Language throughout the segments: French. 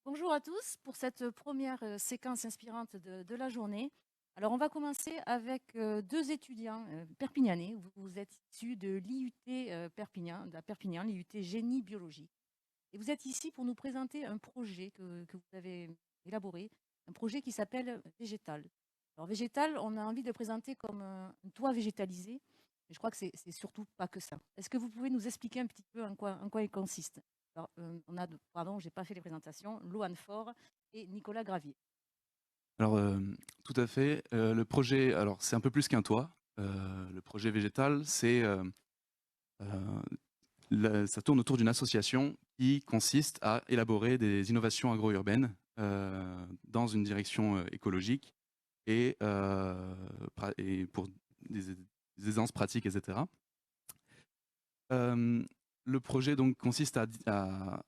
Bonjour à tous pour cette première séquence inspirante de la journée. Alors, on va commencer avec deux étudiants perpignanais. Vous êtes issus de l'IUT Perpignan, de la Perpignan, l'IUT Génie Biologique. Et vous êtes ici pour nous présenter un projet que vous avez élaboré, un projet qui s'appelle Végétal. Alors, Végétal, on a envie de le présenter comme un toit végétalisé, mais je crois que c'est surtout pas que ça. Est-ce que vous pouvez nous expliquer un petit peu en quoi il consiste? Alors, pardon, j'ai pas fait les présentations, Loan Faure et Nicolas Gravier. Alors, tout à fait. Le projet, alors c'est un peu plus qu'un toit. Le projet végétal, ça tourne autour d'une association qui consiste à élaborer des innovations agro-urbaines dans une direction écologique et pour des aisances pratiques, etc. Le projet donc consiste à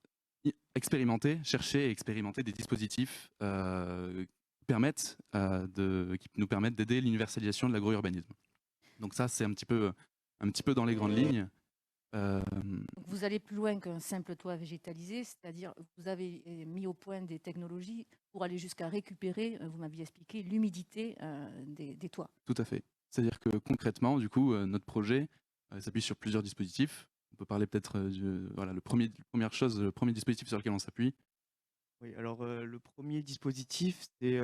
expérimenter, chercher et expérimenter des dispositifs qui nous permettent d'aider l'universalisation de l'agro-urbanisme. Donc ça, c'est un petit peu dans les grandes lignes. Euh, Donc, vous allez plus loin qu'un simple toit végétalisé, c'est-à-dire vous avez mis au point des technologies pour aller jusqu'à récupérer, vous m'aviez expliqué, l'humidité des toits. Tout à fait. C'est-à-dire que concrètement, du coup, notre projet s'appuie sur plusieurs dispositifs. On peut parler peut-être voilà, le premier dispositif sur lequel on s'appuie. Oui, alors le premier dispositif, c'est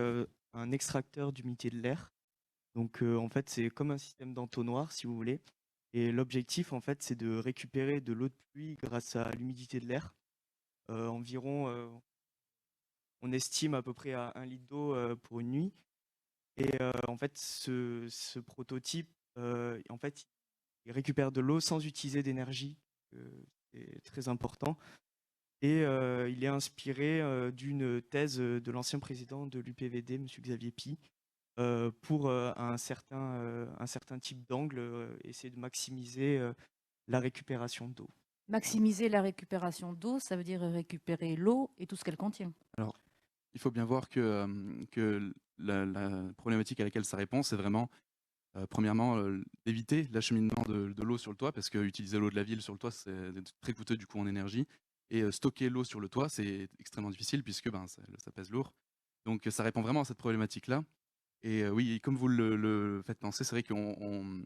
un extracteur d'humidité de l'air. Donc en fait, c'est comme un système d'entonnoir, si vous voulez. Et l'objectif, en fait, c'est de récupérer de l'eau de pluie grâce à l'humidité de l'air. Environ, on estime à peu près à 1 litre d'eau pour une nuit. Et en fait, ce prototype, en fait, il récupère de l'eau sans utiliser d'énergie. C'est très important. Et il est inspiré d'une thèse de l'ancien président de l'UPVD, M. Xavier Py, pour un certain type d'angle, essayer de maximiser la récupération d'eau. Maximiser la récupération d'eau, ça veut dire récupérer l'eau et tout ce qu'elle contient. Alors, il faut bien voir que la problématique à laquelle ça répond, c'est vraiment premièrement, d'éviter l'acheminement de l'eau sur le toit, parce que utiliser l'eau de la ville sur le toit, c'est très coûteux du coup en énergie. Et stocker l'eau sur le toit, c'est extrêmement difficile puisque ça pèse lourd. Donc ça répond vraiment à cette problématique-là. Et oui, comme vous le faites penser, c'est vrai qu'on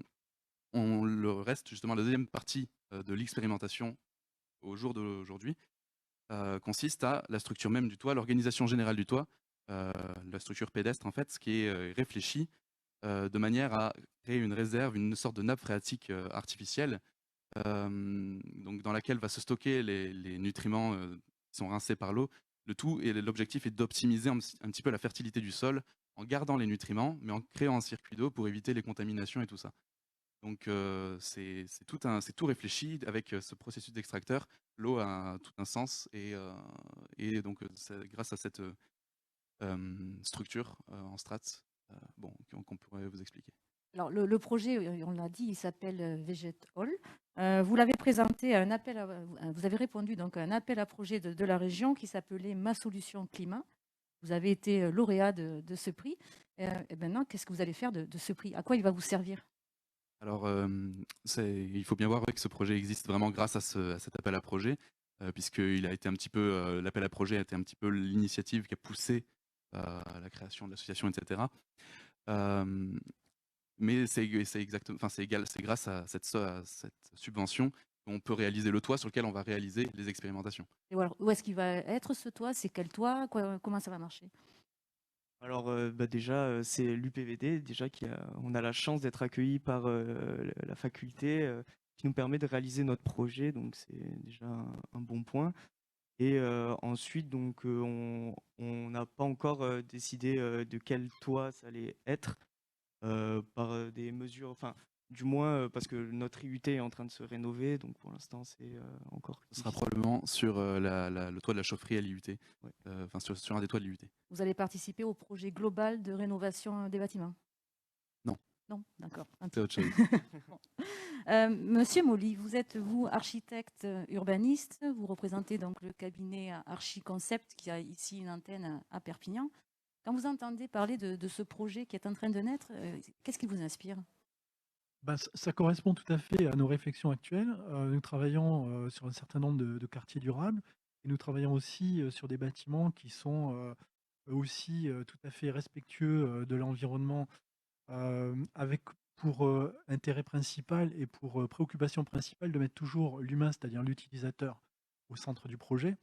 le reste justement la deuxième partie de l'expérimentation au jour d'aujourd'hui consiste à la structure même du toit, l'organisation générale du toit, la structure pédestre en fait, ce qui est réfléchi de manière à créer une réserve, une sorte de nappe phréatique artificielle, donc dans laquelle va se stocker les nutriments qui sont rincés par l'eau. Le tout, et l'objectif est d'optimiser un petit peu la fertilité du sol en gardant les nutriments, mais en créant un circuit d'eau pour éviter les contaminations et tout ça. Donc c'est tout réfléchi avec ce processus d'extracteur. L'eau a tout un sens et donc grâce à cette structure en strates, bon, qu'on pourrait vous expliquer. Alors, le projet, on l'a dit, il s'appelle Veget Hall. Vous l'avez présenté à un appel, vous avez répondu donc à un appel à projet de la région qui s'appelait Ma Solution Climat. Vous avez été lauréat de ce prix. Et maintenant, qu'est-ce que vous allez faire de ce prix? À quoi il va vous servir? Alors, il faut bien voir ouais, que ce projet existe vraiment grâce à cet appel à projet, puisqu'il a été un petit peu, l'appel à projet a été un petit peu l'initiative qui a poussé à la création de l'association, etc. Euh, mais c'est exactement, enfin c'est grâce à cette subvention qu'on peut réaliser le toit sur lequel on va réaliser les expérimentations. Et alors, où est-ce qu'il va être ce toit? C'est quel toit? Comment ça va marcher? Alors déjà, c'est l'UPVD, déjà on a la chance d'être accueilli par la faculté qui nous permet de réaliser notre projet, donc c'est déjà un bon point. Et ensuite, donc, on n'a pas encore décidé de quel toit ça allait être par des mesures, enfin, du moins parce que notre IUT est en train de se rénover, donc pour l'instant, c'est encore Ce sera difficile. probablement sur le toit de la chaufferie à l'IUT, Ouais. enfin sur un des toits de l'IUT. Vous allez participer au projet global de rénovation des bâtiments? Non, Non, d'accord. c'est autre chose. Bon. Monsieur Molly, vous êtes, vous, architecte urbaniste, vous représentez donc le cabinet Archiconcept qui a ici une antenne à Perpignan. Quand vous entendez parler de ce projet qui est en train de naître, qu'est-ce qui vous inspire? Bah, ça correspond tout à fait à nos réflexions actuelles. Nous travaillons sur un certain nombre de quartiers durables et nous travaillons aussi sur des bâtiments qui sont eux aussi tout à fait respectueux de l'environnement, avec pour intérêt principal et pour préoccupation principale de mettre toujours l'humain, c'est-à-dire l'utilisateur, au centre du projet.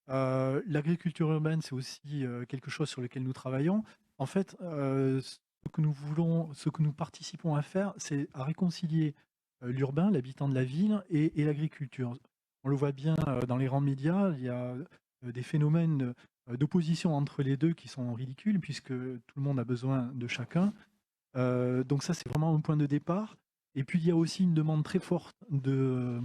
L'agriculture urbaine, c'est aussi quelque chose sur lequel nous travaillons. En fait, ce que nous participons à faire, c'est à réconcilier l'urbain, l'habitant de la ville, et l'agriculture. On le voit bien dans les grands médias, il y a des phénomènes d'opposition entre les deux qui sont ridicules, puisque tout le monde a besoin de chacun. Donc ça, c'est vraiment un point de départ. Et puis, il y a aussi une demande très forte de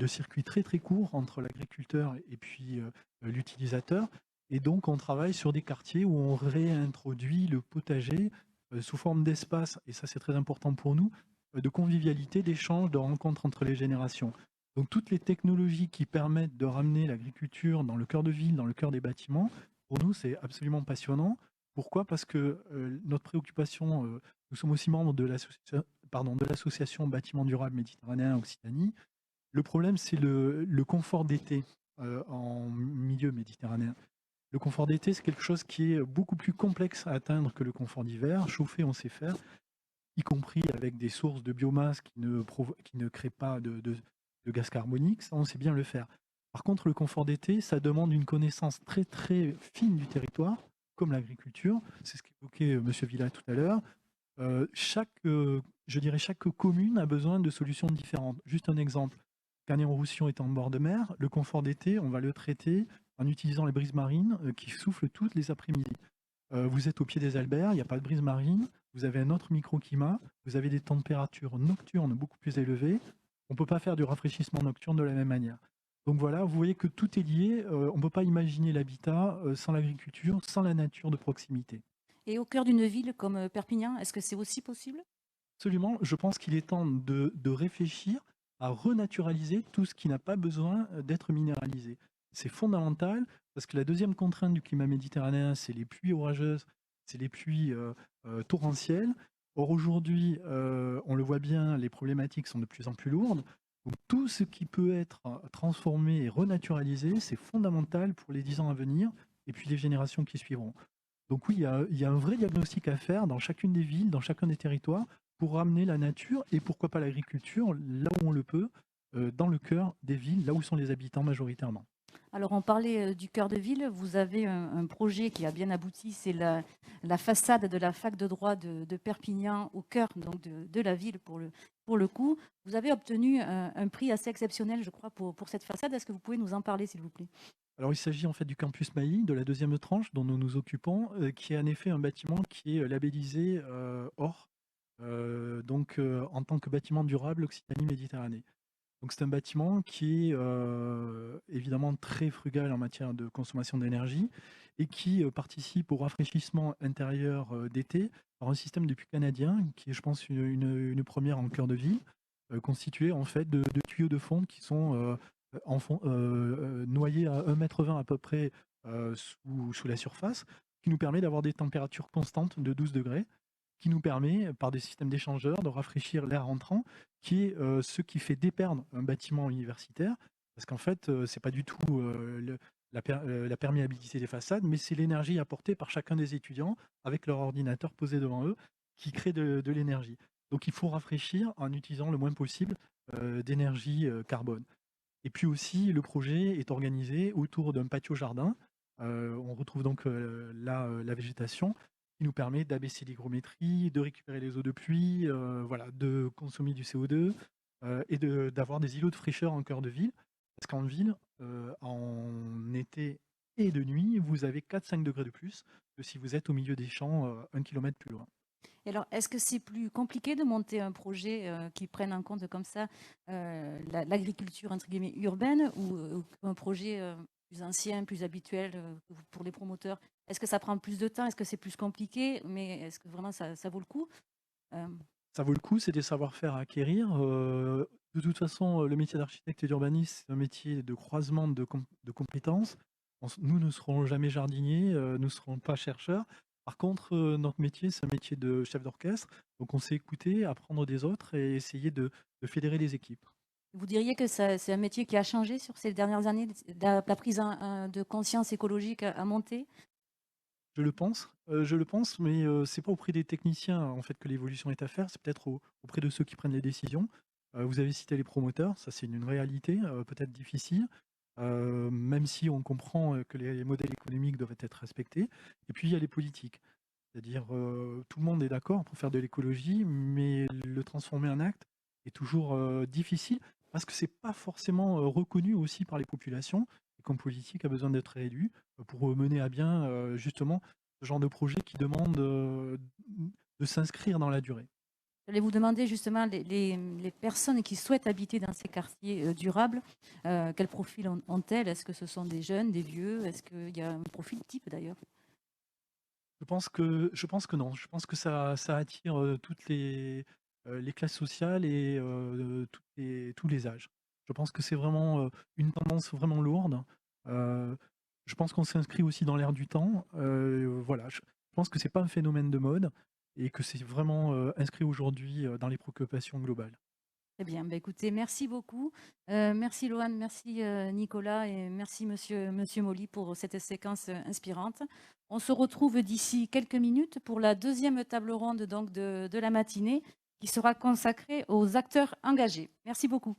circuits très très courts entre l'agriculteur et puis l'utilisateur. Et donc, on travaille sur des quartiers où on réintroduit le potager sous forme d'espace, et ça c'est très important pour nous, de convivialité, d'échange, de rencontre entre les générations. Donc toutes les technologies qui permettent de ramener l'agriculture dans le cœur de ville, dans le cœur des bâtiments, pour nous c'est absolument passionnant. Pourquoi? Parce que notre préoccupation, nous sommes aussi membres de l'association Bâtiments Durables Méditerranéen Occitanie. Le problème, c'est le confort d'été en milieu méditerranéen. Le confort d'été, c'est quelque chose qui est beaucoup plus complexe à atteindre que le confort d'hiver. Chauffer, on sait faire, y compris avec des sources de biomasse qui ne créent pas de gaz carbonique. Ça, on sait bien le faire. Par contre, le confort d'été, ça demande une connaissance très très fine du territoire, comme l'agriculture. C'est ce qu'évoquait M. Villa tout à l'heure. Je dirais chaque commune a besoin de solutions différentes. Juste un exemple. Canet-en-Roussillon est en bord de mer. Le confort d'été, on va le traiter en utilisant les brises marines qui soufflent toutes les après-midi. Vous êtes au pied des Alberts, il n'y a pas de brise marine, vous avez un autre microclimat, vous avez des températures nocturnes beaucoup plus élevées. On ne peut pas faire du rafraîchissement nocturne de la même manière. Donc voilà, vous voyez que tout est lié. On ne peut pas imaginer l'habitat sans l'agriculture, sans la nature de proximité. Et au cœur d'une ville comme Perpignan, est-ce que c'est aussi possible? Absolument, je pense qu'il est temps de réfléchir à renaturaliser tout ce qui n'a pas besoin d'être minéralisé. C'est fondamental parce que la deuxième contrainte du climat méditerranéen, c'est les pluies orageuses, c'est les pluies torrentielles. Or aujourd'hui, on le voit bien, les problématiques sont de plus en plus lourdes. Donc tout ce qui peut être transformé et renaturalisé, c'est fondamental pour les 10 ans à venir et puis les générations qui suivront. Donc oui, il y a un vrai diagnostic à faire dans chacune des villes, dans chacun des territoires, pour ramener la nature et pourquoi pas l'agriculture, là où on le peut, dans le cœur des villes, là où sont les habitants majoritairement. Alors, on parlait du cœur de ville. Vous avez un projet qui a bien abouti, c'est la façade de la fac de droit de Perpignan au cœur donc, de la ville pour le coup. Vous avez obtenu un prix assez exceptionnel, je crois, pour cette façade. Est-ce que vous pouvez nous en parler, s'il vous plaît? Alors il s'agit en fait du campus Mailly, de la deuxième tranche dont nous nous occupons, qui est en effet un bâtiment qui est labellisé OR, en tant que bâtiment durable Occitanie-Méditerranée. Donc c'est un bâtiment qui est évidemment très frugal en matière de consommation d'énergie et qui participe au rafraîchissement intérieur d'été par un système de puits canadien qui est, je pense, une première en cœur de ville, constitué en fait de tuyaux de fonte qui sont noyés à 1,20 m à peu près sous la surface, qui nous permet d'avoir des températures constantes de 12 degrés, qui nous permet, par des systèmes d'échangeurs, de rafraîchir l'air entrant, qui est ce qui fait déperdre un bâtiment universitaire, parce qu'en fait, c'est pas du tout la perméabilité des façades, mais c'est l'énergie apportée par chacun des étudiants avec leur ordinateur posé devant eux, qui crée de l'énergie. Donc il faut rafraîchir en utilisant le moins possible d'énergie carbone. Et puis aussi, le projet est organisé autour d'un patio-jardin. On retrouve donc là la végétation qui nous permet d'abaisser l'hygrométrie, de récupérer les eaux de pluie, voilà, de consommer du CO2 et d'avoir des îlots de fraîcheur en cœur de ville. Parce qu'en ville, en été et de nuit, vous avez 4-5 degrés de plus que si vous êtes au milieu des champs 1 kilomètre plus loin. Et alors, est-ce que c'est plus compliqué de monter un projet qui prenne en compte comme ça l'agriculture entre guillemets urbaine ou un projet plus ancien, plus habituel pour les promoteurs? Est-ce que ça prend plus de temps? Est-ce que c'est plus compliqué? Mais est-ce que vraiment ça vaut le coup? Ça vaut le coup, c'est des savoir-faire à acquérir. De toute façon, le métier d'architecte et d'urbaniste, c'est un métier de croisement de compétences. Nous ne serons jamais jardiniers, nous ne serons pas chercheurs. Par contre, notre métier, c'est un métier de chef d'orchestre. Donc on sait écouter, apprendre des autres et essayer de fédérer les équipes. Vous diriez que c'est un métier qui a changé sur ces dernières années, la prise de conscience écologique a monté? Je le pense, mais c'est pas auprès des techniciens en fait que l'évolution est à faire, c'est peut-être auprès de ceux qui prennent les décisions. Vous avez cité les promoteurs, ça c'est une réalité, peut-être difficile, même si on comprend que les modèles économiques doivent être respectés. Et puis il y a les politiques, c'est-à-dire tout le monde est d'accord pour faire de l'écologie, mais le transformer en acte est toujours difficile parce que c'est pas forcément reconnu aussi par les populations et qu'en politique a besoin d'être élu pour mener à bien justement ce genre de projet qui demande de s'inscrire dans la durée. J'allais vous demander justement les personnes qui souhaitent habiter dans ces quartiers durables, quel profil ont-elles? Est-ce que ce sont des jeunes, des vieux? Est-ce qu'il y a un profil type d'ailleurs? Je pense que non. Je pense que ça attire toutes les classes sociales et tous les âges. Je pense que c'est vraiment une tendance vraiment lourde. Euh, je pense qu'on s'inscrit aussi dans l'air du temps. Voilà, je pense que c'est pas un phénomène de mode et que c'est vraiment inscrit aujourd'hui dans les préoccupations globales. Très bien. Bah, écoutez, merci beaucoup. Merci Loane, merci Nicolas et merci Monsieur Molly pour cette séquence inspirante. On se retrouve d'ici quelques minutes pour la deuxième table ronde donc, de la matinée qui sera consacrée aux acteurs engagés. Merci beaucoup.